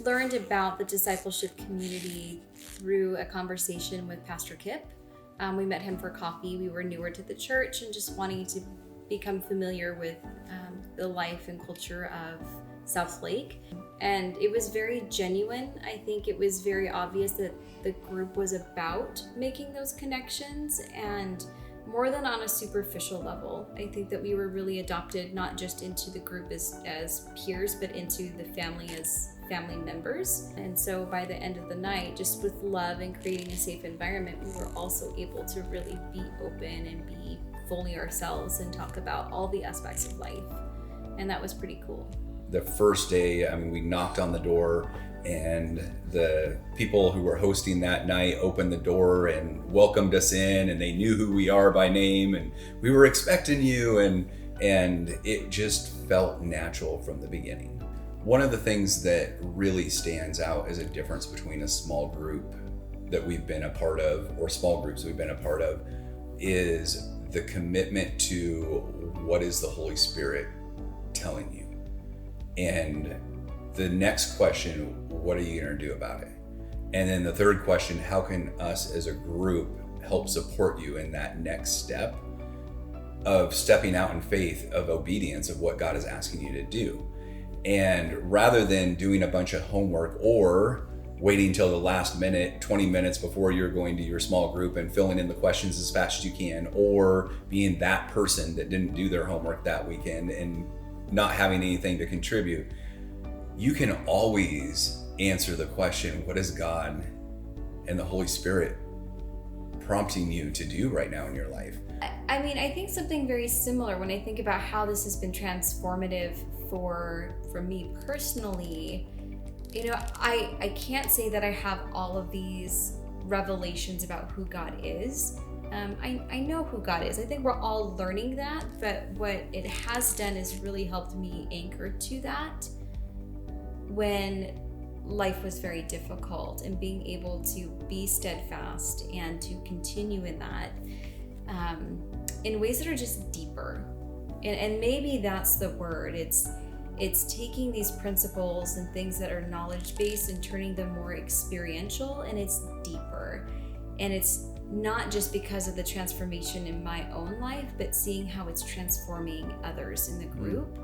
learned about the Discipleship Community through a conversation with Pastor Kip. We met him for coffee. We were newer to the church and just wanting to become familiar with the life and culture of South Lake. And it was very genuine. I think it was very obvious that the group was about making those connections, and more than on a superficial level. I think that we were really adopted not just into the group as peers, but into the family as family members. And so by the end of the night, just with love and creating a safe environment, we were also able to really be open and be fully ourselves and talk about all the aspects of life. And that was pretty cool. The first day, we knocked on the door, and the people who were hosting that night opened the door and welcomed us in, and they knew who we are by name, and we were expecting you, and it just felt natural from the beginning. One of the things that really stands out as a difference between a small group that we've been a part of, or small groups we've been a part of, is the commitment to what is the Holy Spirit telling you. And the next question, what are you going to do about it? And then the third question, how can us as a group help support you in that next step of stepping out in faith, of obedience of what God is asking you to do? And rather than doing a bunch of homework or waiting till the last minute, 20 minutes before you're going to your small group and filling in the questions as fast as you can, or being that person that didn't do their homework that weekend and not having anything to contribute, you can always answer the question, what is God and the Holy Spirit prompting you to do right now in your life? I think something very similar when I think about how this has been transformative for me personally. I can't say that I have all of these revelations about who God is. I know who God is. I think we're all learning that, but what it has done is really helped me anchor to that when life was very difficult, and being able to be steadfast and to continue in that in ways that are just deeper. And maybe that's the word. It's taking these principles and things that are knowledge-based and turning them more experiential, and it's deeper. And it's not just because of the transformation in my own life, but seeing how it's transforming others in the group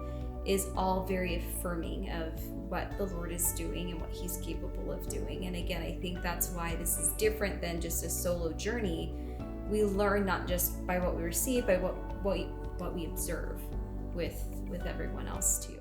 is all very affirming of what the Lord is doing and what He's capable of doing. And again, I think that's why this is different than just a solo journey. We learn not just by what we receive, by what we observe with everyone else too.